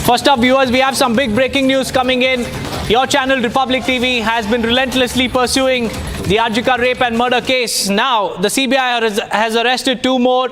First up, viewers, we have some big breaking news coming in. Your channel, Republic TV, has been relentlessly pursuing the Arjika rape and murder case. Now, the CBI has arrested two more.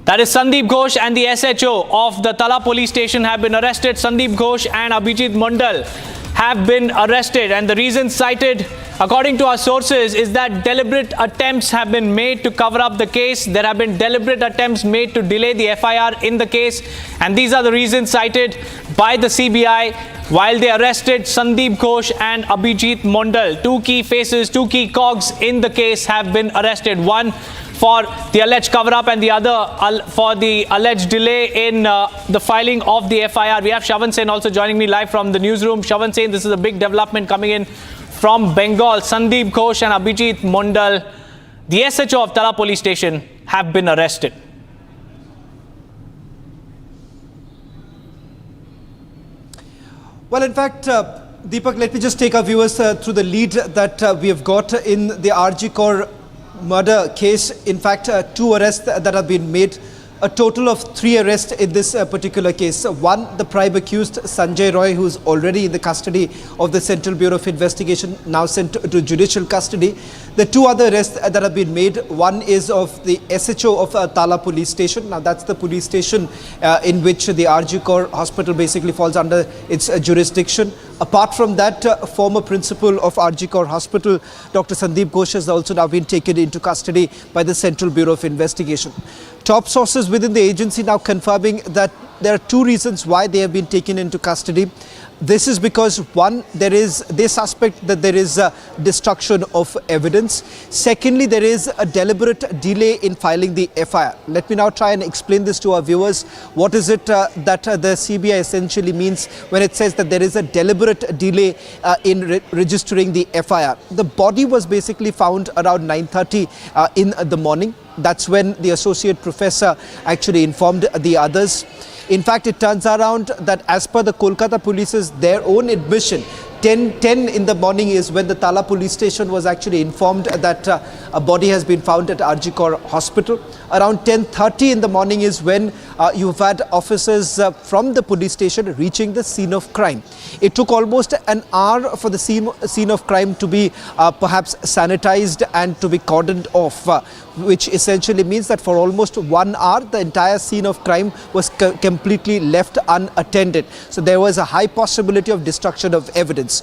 That is Sandip Ghosh and the SHO of the Tala police station have been arrested. Sandip Ghosh and Abhijit Mondal have been arrested, and the reason cited, according to our sources, is that deliberate attempts have been made to cover up the case. There have been deliberate attempts made to delay the FIR in the case, and these are the reasons cited by the CBI while they arrested Sandip Ghosh and Abhijit Mondal. Two key faces, two key cogs in the case have been arrested. One for the alleged cover-up and the other for the alleged delay in the filing of the FIR. We have Shavan Sen also joining me live from the newsroom. Shavan Sen, this is a big development coming in from Bengal. Sandip Ghosh and Abhijit Mondal, the SHO of Tala police station, have been arrested. Well, in fact, Deepak, let me just take our viewers through the lead that we have got in the Arjika murder case. In fact, two arrests that have been made, a total of 3 arrests in this particular case. One, the prime accused Sanjay Roy, who is already in the custody of the Central Bureau of Investigation, now sent to judicial custody. The 2 other arrests that have been made, one is of the SHO of Tala police station. Now that's the police station in which the Arjika hospital basically falls under its jurisdiction. Apart from that, former principal of Arjika hospital, Dr. Sandip Ghosh, has also now been taken into custody by the Central Bureau of Investigation. Top sources within the agency now confirming that there are 2 reasons why they have been taken into custody. This is because, one, they suspect that there is destruction of evidence. Secondly, there is a deliberate delay in filing the FIR. Let me now try and explain this to our viewers. What is it that the CBI essentially means when it says that there is a deliberate delay in registering the FIR? The body was basically found around 9:30 in the morning. That's when the associate professor actually informed the others. In fact, it turns around that as per the Kolkata Police's their own admission, 10:10 in the morning is when the Tala police station was actually informed that a body has been found at Arjika hospital. Around 10:30 in the morning is when you've had officers from the police station reaching the scene of crime. It took almost an hour for the scene of crime to be perhaps sanitized and to be cordoned off, which essentially means that for almost 1 hour, the entire scene of crime was completely left unattended. So there was a high possibility of destruction of evidence.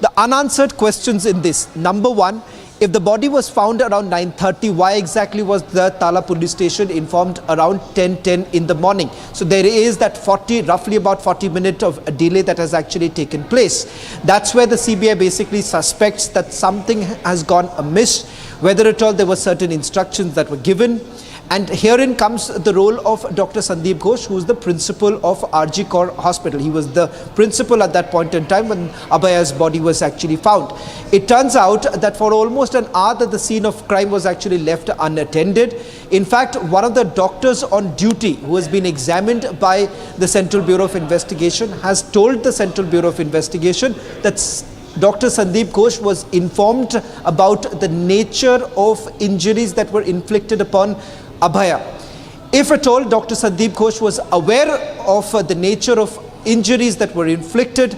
The unanswered questions in this: number one, if the body was found around 9:30, why exactly was the Tala police station informed around 10:10 in the morning? So there is that roughly about 40 minutes of a delay that has actually taken place. That's where the CBI basically suspects that something has gone amiss, whether at all there were certain instructions that were given. And herein comes the role of Dr. Sandip Ghosh, who is the principal of Arjika hospital. He was the principal at that point in time when Abhaya's body was actually found. It turns out that for almost an hour that the scene of crime was actually left unattended. In fact, one of the doctors on duty who has been examined by the Central Bureau of Investigation has told the Central Bureau of Investigation that Dr. Sandip Ghosh was informed about the nature of injuries that were inflicted upon Abhaya. If at all Dr. Sandip Ghosh was aware of the nature of injuries that were inflicted,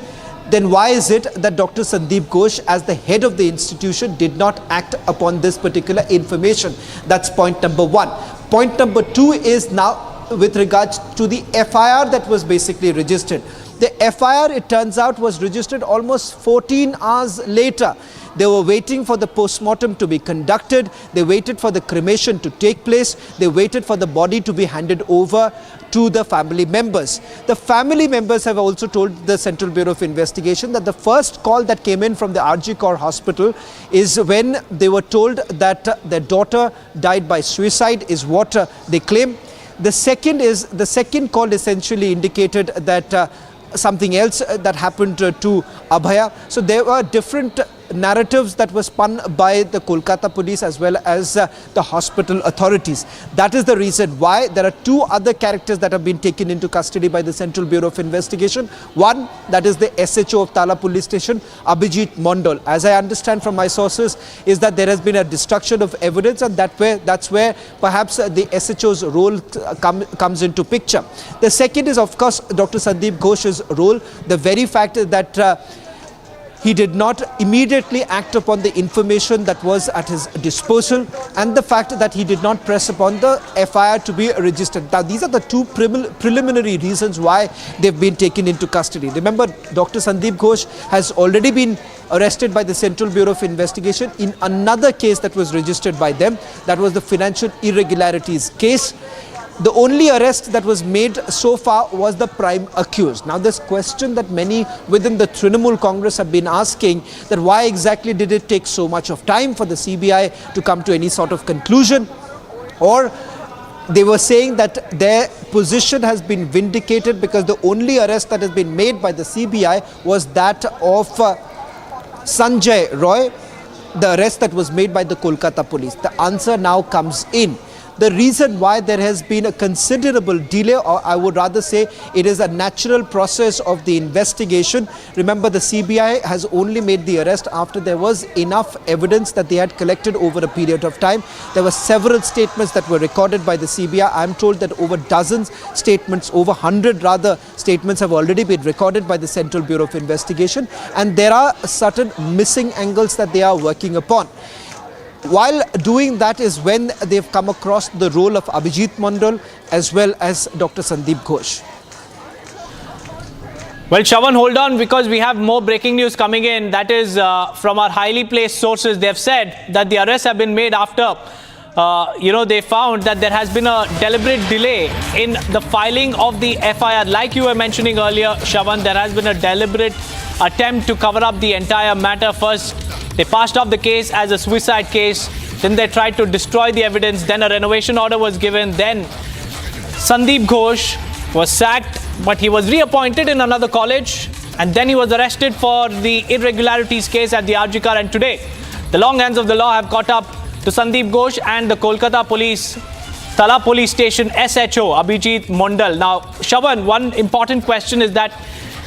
then why is it that Dr. Sandip Ghosh, as the head of the institution, did not act upon this particular information? That's point number 1. Point number 2 is now with regards to the FIR that was basically registered. The FIR, it turns out, was registered almost 14 hours later. They were waiting for the post-mortem to be conducted. They waited for the cremation to take place. They waited for the body to be handed over to the family members. The family members have also told the Central Bureau of Investigation that the first call that came in from the Arjika hospital is when they were told that their daughter died by suicide, is what they claim. The second call essentially indicated that something else that happened to Abhaya. So there were different narratives that were spun by the Kolkata police as well as the hospital authorities. That is the reason why there are two other characters that have been taken into custody by the Central Bureau of Investigation. One, that is the SHO of Tala Police Station, Abhijit Mondal. As I understand from my sources, is that there has been a destruction of evidence, and that's where perhaps the SHO's role comes into picture. The second is, of course, Dr. Sandip Ghosh's role. The very fact that he did not immediately act upon the information that was at his disposal, and the fact that he did not press upon the FIR to be registered. Now, these are the two preliminary reasons why they've been taken into custody. Remember, Dr. Sandip Ghosh has already been arrested by the Central Bureau of Investigation in another case that was registered by them. That was the financial irregularities case. The only arrest that was made so far was the prime accused. Now, this question that many within the Trinamool Congress have been asking, that why exactly did it take so much of time for the CBI to come to any sort of conclusion? Or they were saying that their position has been vindicated because the only arrest that has been made by the CBI was that of Sanjay Roy, the arrest that was made by the Kolkata police. The answer now comes in. The reason why there has been a considerable delay, or I would rather say it is a natural process of the investigation. Remember, the CBI has only made the arrest after there was enough evidence that they had collected over a period of time. There were several statements that were recorded by the CBI. I'm told that over dozens statements, over 100 rather, statements have already been recorded by the Central Bureau of Investigation, and there are certain missing angles that they are working upon. While doing that is when they've come across the role of Abhijit Mondal as well as Dr. Sandip Ghosh. Well, Shravan, hold on, because we have more breaking news coming in. That is from our highly placed sources. They have said that the arrests have been made after, they found that there has been a deliberate delay in the filing of the FIR. Like you were mentioning earlier, Shravan, there has been a deliberate attempt to cover up the entire matter. First, they passed off the case as a suicide case. Then they tried to destroy the evidence. Then a renovation order was given. Then Sandip Ghosh was sacked, but he was reappointed in another college. And then he was arrested for the irregularities case at the RG And today, the long hands of the law have caught up to Sandip Ghosh and the Kolkata Police, Tala Police Station SHO, Abhijit Mondal. Now, Shravan, one important question is that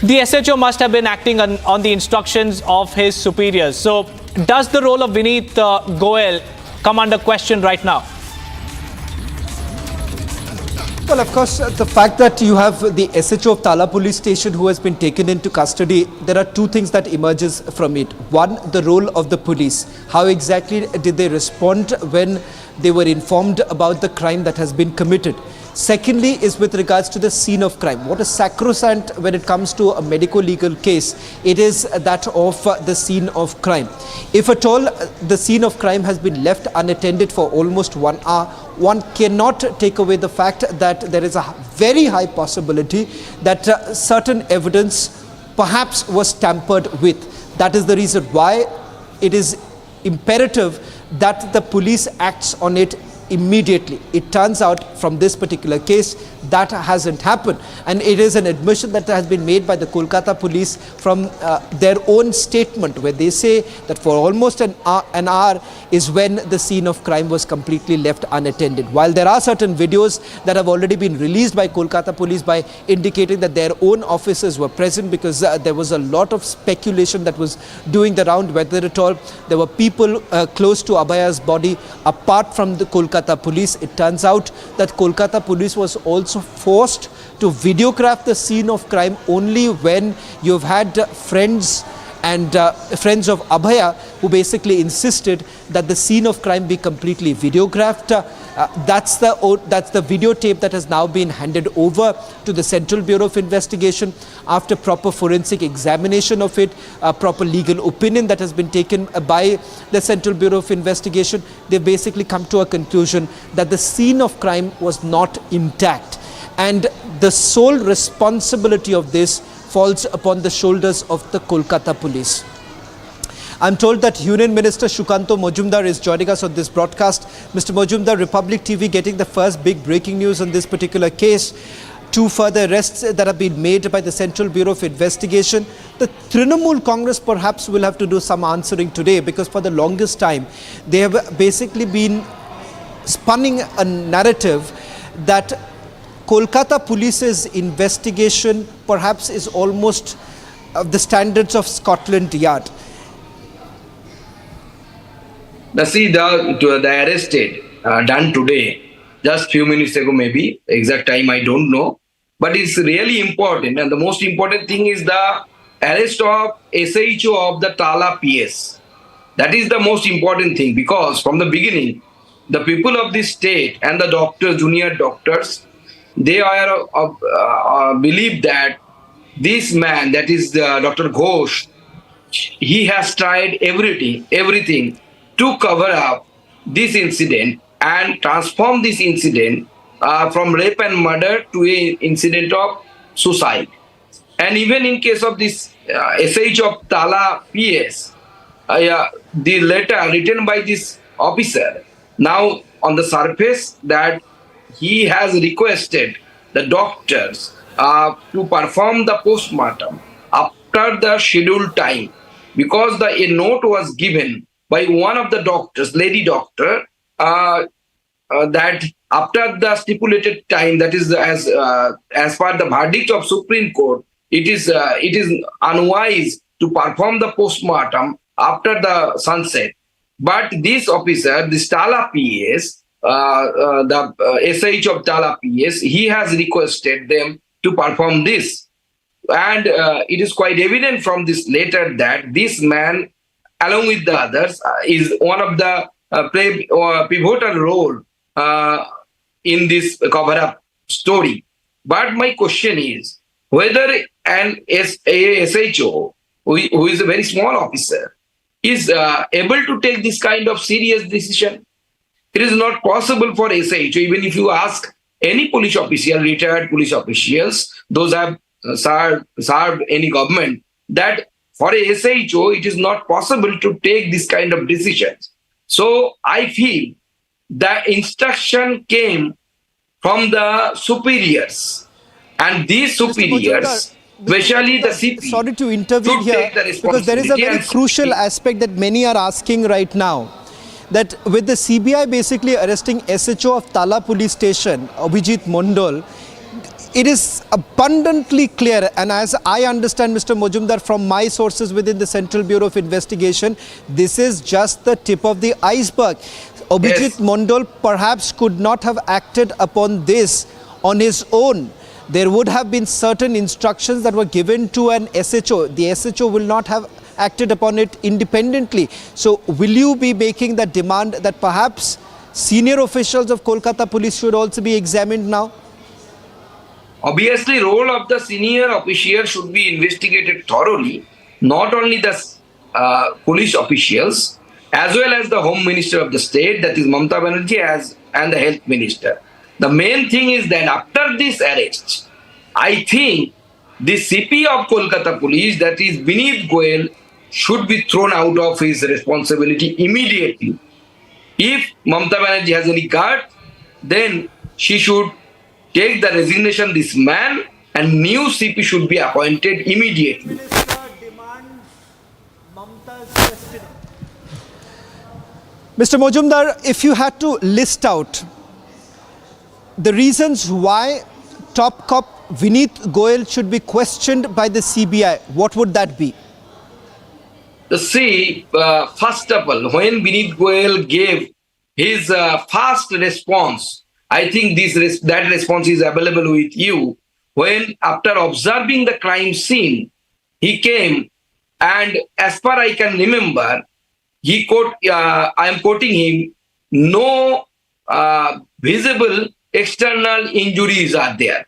the SHO must have been acting on the instructions of his superiors. So, does the role of Vineet Goel come under question right now? Well, of course, the fact that you have the SHO of Tala Police Station who has been taken into custody, there are two things that emerges from it. One, the role of the police. How exactly did they respond when they were informed about the crime that has been committed? Secondly is with regards to the scene of crime. What is sacrosanct when it comes to a medico-legal case? It is that of the scene of crime. If at all the scene of crime has been left unattended for almost 1 hour, one cannot take away the fact that there is a very high possibility that certain evidence perhaps was tampered with. That is the reason why it is imperative that the police acts on it immediately. It turns out from this particular case that hasn't happened, and it is an admission that has been made by the Kolkata police from their own statement, where they say that for almost an hour is when the scene of crime was completely left unattended. While there are certain videos that have already been released by Kolkata police by indicating that their own officers were present, because there was a lot of speculation that was doing the round whether at all there were people close to Abhaya's body apart from the Kolkata police. It turns out that Kolkata police was also forced to videograph the scene of crime only when you've had friends and friends of Abhaya who basically insisted that the scene of crime be completely videographed. That's the videotape that has now been handed over to the Central Bureau of Investigation after proper forensic examination of it, proper legal opinion that has been taken by the Central Bureau of Investigation. They've basically come to a conclusion that the scene of crime was not intact, and the sole responsibility of this falls upon the shoulders of the Kolkata police. I'm told that Union Minister Sukanta Majumder is joining us on this broadcast. Mr. Majumder, Republic TV getting the first big breaking news on this particular case. two further arrests that have been made by the Central Bureau of Investigation. The Trinamool Congress perhaps will have to do some answering today, because for the longest time they have basically been spunning a narrative that Kolkata Police's investigation perhaps is almost of the standards of Scotland Yard. The arrested done today, just few minutes ago maybe, exact time I don't know, but it's really important, and the most important thing is the arrest of SHO of the Tala PS. That is the most important thing, because from the beginning, the people of this state and the doctors, junior doctors, they are believe that this man, that is Dr. Ghosh, he has tried everything to cover up this incident and transform this incident from rape and murder to an incident of suicide. And even in case of this SH of Tala PS, the letter written by this officer, now on the surface that he has requested the doctors to perform the postmortem after the scheduled time, because a note was given by one of the doctors, lady doctor, that after the stipulated time, that is as per the verdict of Supreme Court, it is unwise to perform the postmortem after the sunset. But this officer, this Tala PS, the SH of Tala PS, he has requested them to perform this. And it is quite evident from this letter that this man, along with the others, is one of the pivotal role in this cover-up story. But my question is whether an SHO, who is a very small officer, is able to take this kind of serious decision. It is not possible for SHO, even if you ask any police official, retired police officials, those have served any government, that for a SHO, it is not possible to take this kind of decisions. So I feel the instruction came from the superiors, and these superiors, especially the CP, sorry to intervene here, because there is a very crucial aspect that many are asking right now, that with the CBI basically arresting SHO of Tala Police Station, Abhijit Mondal, it is abundantly clear, and as I understand, Mr. Majumder, from my sources within the Central Bureau of Investigation, this is just the tip of the iceberg. Abhijit Mondal perhaps could not have acted upon this on his own. There would have been certain instructions that were given to an SHO. The SHO will not have acted upon it independently. So will you be making that demand that perhaps senior officials of Kolkata Police should also be examined now? Obviously, role of the senior official should be investigated thoroughly, not only the police officials, as well as the Home Minister of the state, that is Mamata Banerjee, and the Health Minister. The main thing is that after this arrest, I think the CP of Kolkata Police, that is Vineet Goyal, should be thrown out of his responsibility immediately. If Mamata Banerjee has any guard, then she should take the resignation this man, and new CP should be appointed immediately. Mr. Majumdar, if you had to list out the reasons why top cop Vineet Goyal should be questioned by the CBI, what would that be? See, first of all, when Vineet Goyal gave his first response, I think that response is available with you. When after observing the crime scene, he came, and as far I can remember, he I am quoting him, no visible external injuries are there.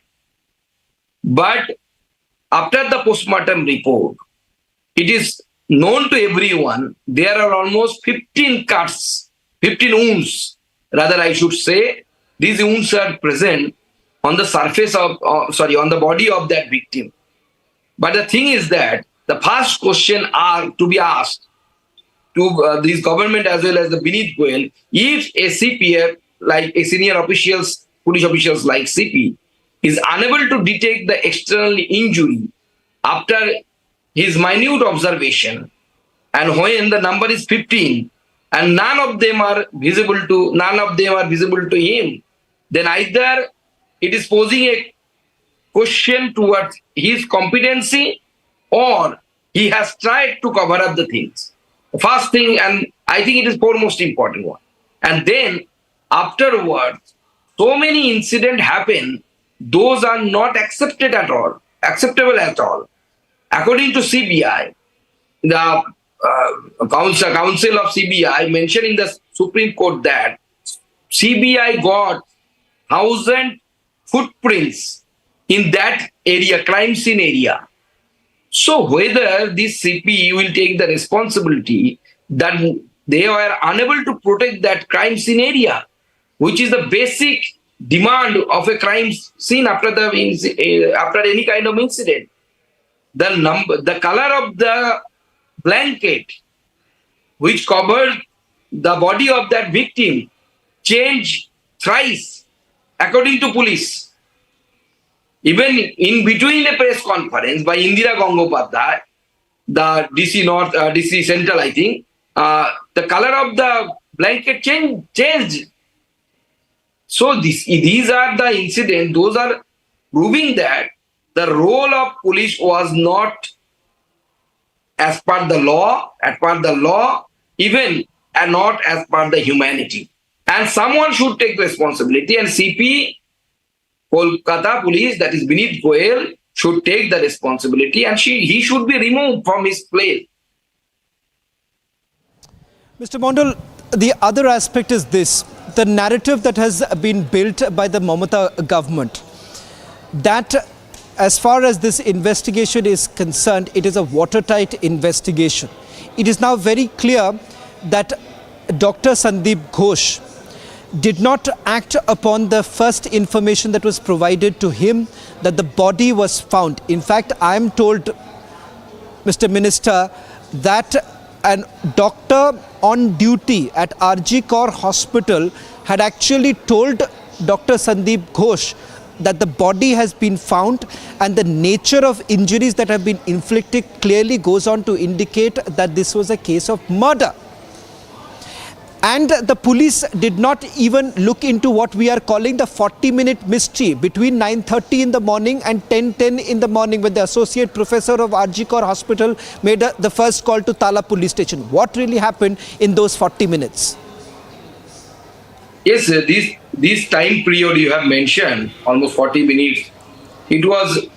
But after the postmortem report, it is known to everyone there are almost 15 cuts, 15 wounds, rather I should say. These wounds are present on the surface of, on the body of that victim. But the thing is that the first question are to be asked to this government as well as the Vineet Goyal, if a CP, like a senior officials, police officials like CP, is unable to detect the external injury after his minute observation, and when the number is 15 and none of them are visible to him, then either it is posing a question towards his competency, or he has tried to cover up the things. First thing, and I think it is foremost important one. And then afterwards, so many incidents happen, those are not acceptable at all. According to CBI, the council of CBI mentioned in the Supreme Court that CBI got 1,000 footprints in that area, crime scene area. So whether this CP will take the responsibility that they were unable to protect that crime scene area, which is the basic demand of a crime scene after any kind of incident. The color of the blanket which covered the body of that victim changed thrice, according to police. Even in between the press conference by Indira Gangopadhyay, the DC North, DC Central, I think, the color of the blanket changed. So these are the incidents, those are proving that the role of police was not as per the law, even and not as per the humanity. And someone should take responsibility, and CP Kolkata Police, that is Vineet Goyal, should take the responsibility, and he should be removed from his place. Mr. Mondal, the other aspect is this: the narrative that has been built by the Mamata government, that as far as this investigation is concerned, it is a watertight investigation. It is now very clear that Dr. Sandip Ghosh did not act upon the first information that was provided to him, that the body was found. In fact, I am told, Mr. Minister, that a doctor on duty at RG Kaur Hospital had actually told Dr. Sandip Ghosh that the body has been found, and the nature of injuries that have been inflicted clearly goes on to indicate that this was a case of murder. And the police did not even look into what we are calling the 40-minute mystery between 9:30 in the morning and 10:10 in the morning, when the associate professor of RG Kaur Hospital made the first call to Tala police station. What really happened in those 40 minutes? Yes, this time period you have mentioned, almost 40 minutes, it was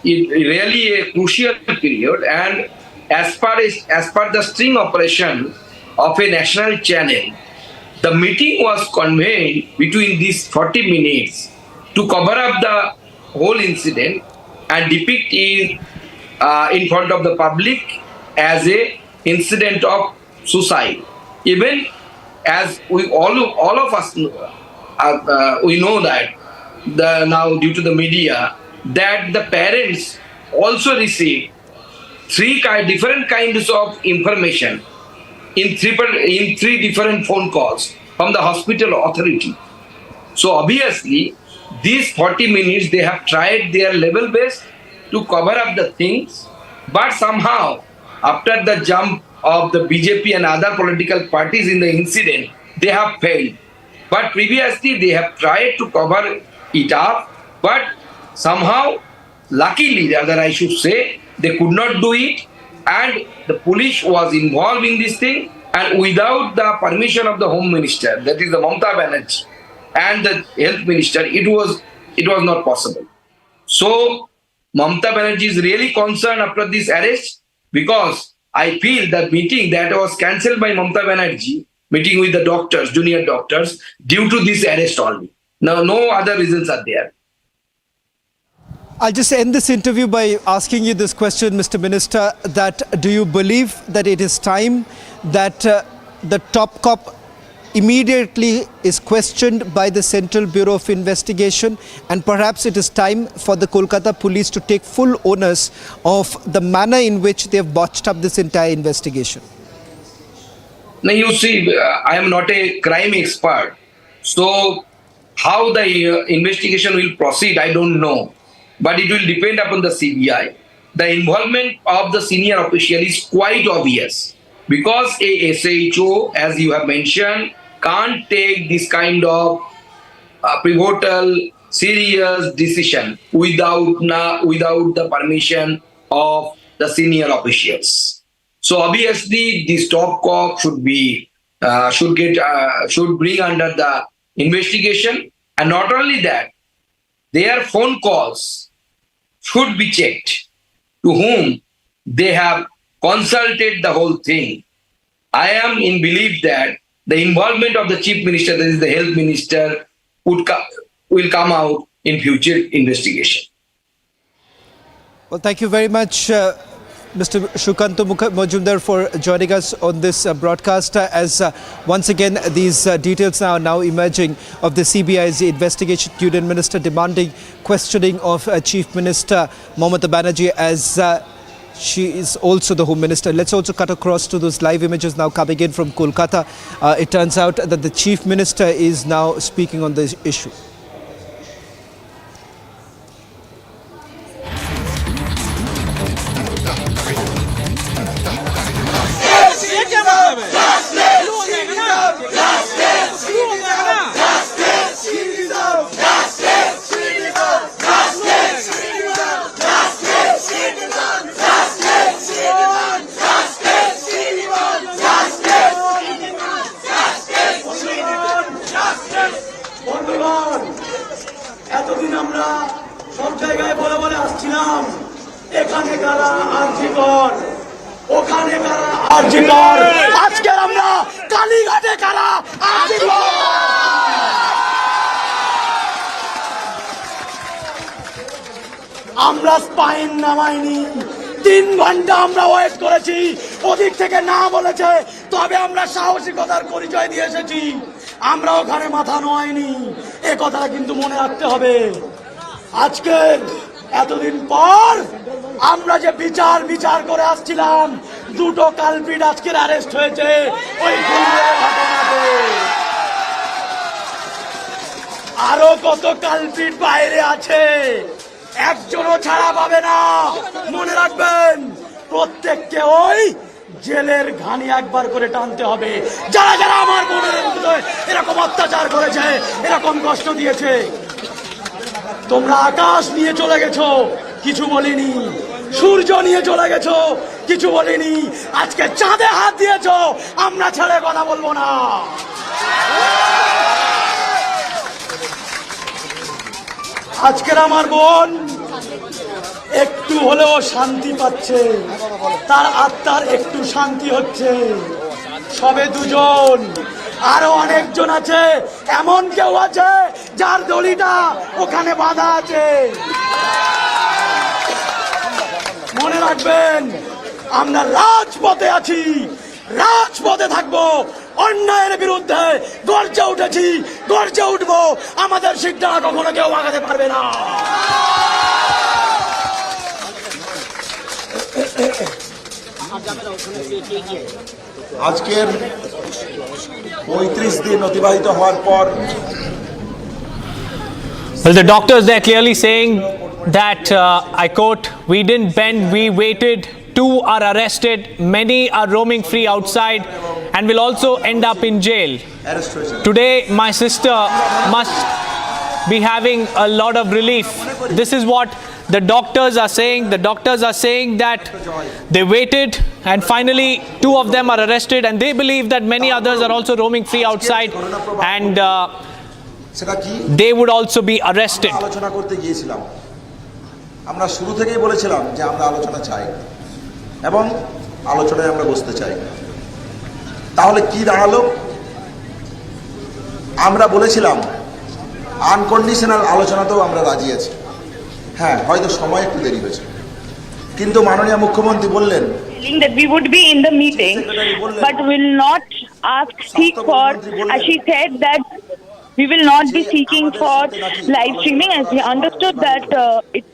really a crucial period, and as per the string operation of a national channel, the meeting was convened between these 40 minutes to cover up the whole incident and depict it in front of the public as a incident of suicide. Even as we all of us we know that now due to the media that the parents also received three different kinds of information in three different phone calls from the hospital authority. So obviously these 40 minutes they have tried their level best to cover up the things, but somehow after the jump of the BJP and other political parties in the incident, they have failed. But previously they have tried to cover it up, but somehow, luckily rather I should say, they could not do it, and the police was involved in this thing, and without the permission of the Home Minister, that is the Mamata Banerjee, and the Health Minister, it was not possible. So Mamata Banerjee is really concerned after this arrest, because I feel that meeting that was cancelled by Mamata Banerjee, meeting with the doctors, junior doctors, due to this arrest only. Now, no other reasons are there. I'll just end this interview by asking you this question, Mr. Minister, that do you believe that it is time that the top cop immediately is questioned by the Central Bureau of Investigation, and perhaps it is time for the Kolkata Police to take full onus of the manner in which they have botched up this entire investigation? Now you see, I am not a crime expert, so How the investigation will proceed, I don't know. But it will depend upon the CBI. The involvement of the senior official is quite obvious because a SHO, as you have mentioned, can't take this kind of pivotal, serious decision without the permission of the senior officials. So obviously, this top cop should bring under the investigation, and not only that, their phone calls should be checked to whom they have consulted the whole thing. I am in belief that the involvement of the chief minister, that is the health minister, will come out in future investigation. Well, thank you very much, Mr. Sukanta Majumder, for joining us on this broadcast. As once again, these details are now emerging of the CBI's investigation. Union Minister demanding questioning of Chief Minister Mamata Banerjee as she is also the Home Minister. Let's also cut across to those live images now coming in from Kolkata. It turns out that the Chief Minister is now speaking on this issue. এতদিন আমরা সব জায়গায় বলে বলে আসছিলাম এখানে কারা আরজিকর, ওখানে কারা আরজিকর, আজকে আমরা কালীঘাটে কারা আরজিকর। আমরা স্পাইন নামাইনি, 3 ঘন্টা আমরা ওয়েট করেছি, ওদিক থেকে না বলেছে, তবে আমরা সাহসিকতার পরিচয় দিয়ে এসেছি। আমরা ওখানে মাথা নোয়াইনি, এ কথাটা কিন্তু মনে রাখতে হবে। আজকে এতদিন পর আমরা যে বিচার করে আসছিলাম, 2টো কালপিট আজকের অ্যারেস্ট হয়েছে ওই ঘটনাতে। আরো কত কালপিট বাইরে আছে, একজনও ছাড়া পাবে না। মনে রাখবেন, প্রত্যেককে ওই জেলের ঘানি একবার করে টানতে হবে, যারা যারা আমার বোনের বিরুদ্ধে এরকম অত্যাচার করেছে, এরকম কষ্ট দিয়েছে। তোমরা আকাশ নিয়ে চলে গেছো, কিছু বলিনি। সূর্য নিয়ে চলে গেছো, কিছু বলিনি। আজকে চাঁদে হাত দিয়েছো, আমরা ছেড়ে কথা বলবো না। আজকের আমার বোন একটু হলেও শান্তি পাচ্ছে, তার আত্মার একটু শান্তি হচ্ছে। সবে 2জন, আরো অনেকজন আছে, এমন কেউ আছে যার দড়িটা ওখানে বাঁধা আছে। মনে রাখবেন, আমরা রাজপথে আছি, রাজপথে থাকবো। অন্যায়ের বিরুদ্ধে গর্জে উঠেছি, গর্জে উঠবো। আমাদের সিদ্ধান্ত কখনো কেউ আগাতে পারবে না। আজকের 35 দিন অতিবাহিত হওয়ার পর Well, the doctors, they're clearly saying that, I quote, "We didn't bend, we waited. 2 are arrested, many are roaming free outside and will also end up in jail. Today, my sister must be having a lot of relief." This is what the doctors are saying. The doctors are saying that they waited and finally 2 of them are arrested, and they believe that many others are also roaming free outside and they would also be arrested. আলোচনা করতে গিয়েছিলাম, আমরা শুরু থেকেই বলেছিলাম যে আমরা আলোচনা চাই এবং আলোচনায় আমরা বসতে চাই। তাহলে কি দাঁড়ালো? আমরা বলেছিলাম আনকন্ডিশনাল আলোচনাতেও আমরা রাজি আছি। হ্যাঁ, হয়তো সময় একটু দেরি হয়েছে, কিন্তু মাননীয় মুখ্যমন্ত্রী বললেন that we would be in the meeting but will not seek for, as she said, that we will not be seeking for live streaming, as we understood that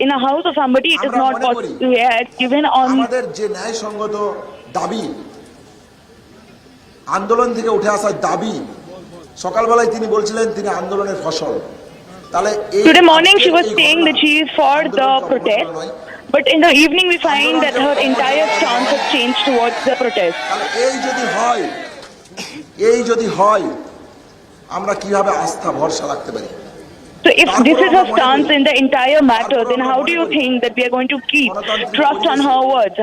in a house of somebody it is not possible to have given on আমাদের যে ন্যায়সঙ্গত দাবি, আন্দোলন থেকে উঠে আসা দাবি, সকালবেলায় তিনি বলছিলেন তিনি আন্দোলনের ফসল। তাহলে Today morning she was saying that she is for the protest, but in the evening we find that her entire stance has changed towards the protest. তাহলে এই যদি হয় আমরা কিভাবে আস্থা ভরসা রাখতে পারি? So if this is her stance in the entire matter, then how do you think that we are going to keep trust on her words?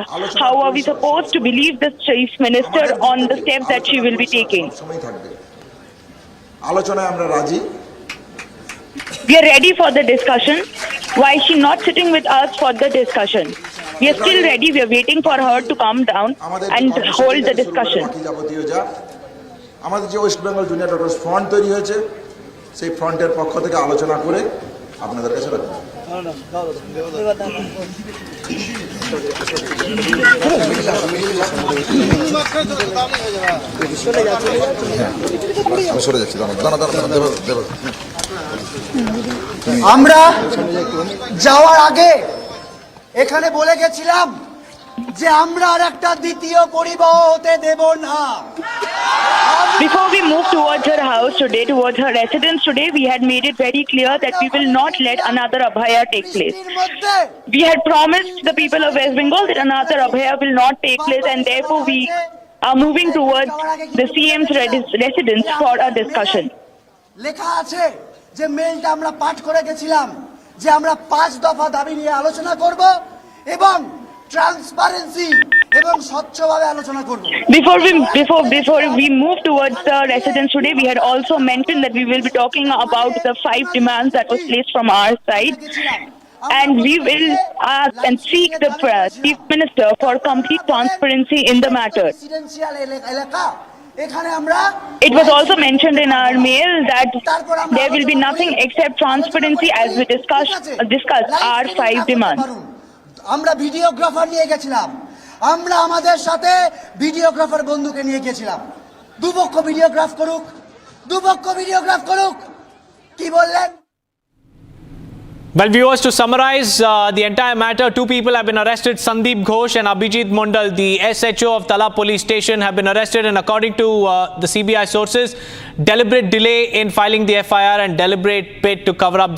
How are we supposed to believe the chief minister on the steps that she will be taking? আলোচনায় আমরা রাজি। We are ready for the discussion. Why is she not sitting with us for the discussion? We are still ready. We are waiting for her to come down and hold the discussion. আমাদের যে West Bengal junior doctors front তৈরি হয়েছে, সেই ফ্রন্টের পক্ষ থেকে আলোচনা করে আপনাদের কাছে রাখবো। আমরা যাওয়ার আগে এখানে বলে গেছিলাম যে আমরা আর একটা দ্বিতীয় পরিবাহ হতে দেব না। Before we move towards her house today, towards her residence today, we had made it very clear that we will not let another Abhaya take place. We had promised the people of West Bengal that another Abhaya will not take place, and therefore we are moving towards the CM's residence for a discussion. লেখা আছে যে মেইলটা আমরা পাঠ করে গেছিলাম যে আমরা 5 দফা দাবি নিয়ে আলোচনা করব এবং ট্রান্সপারেন্সি এবং স্বচ্ছভাবে আলোচনা করব। Before we move towards the residence today, we had also mentioned that we will be talking about the 5 demands that was placed from our side, and we will ask and seek the chief minister for complete transparency in the matter. It was also mentioned in our mail that there will be nothing except transparency as we discuss our 5 demands. আমরা videographer নিয়ে গেছিলাম, আমরা আমাদের সাথে videographer বন্ধুকে নিয়ে গেছিলাম। দুপক্ষ videograph করুক, কি বললেন? Well, viewers, to summarize the entire matter, 2 people have been arrested. Sandip Ghosh and Abhijit Mondal, the SHO of Tala Police Station, have been arrested, and according to the CBI sources, deliberate delay in filing the FIR and deliberate bid to cover up the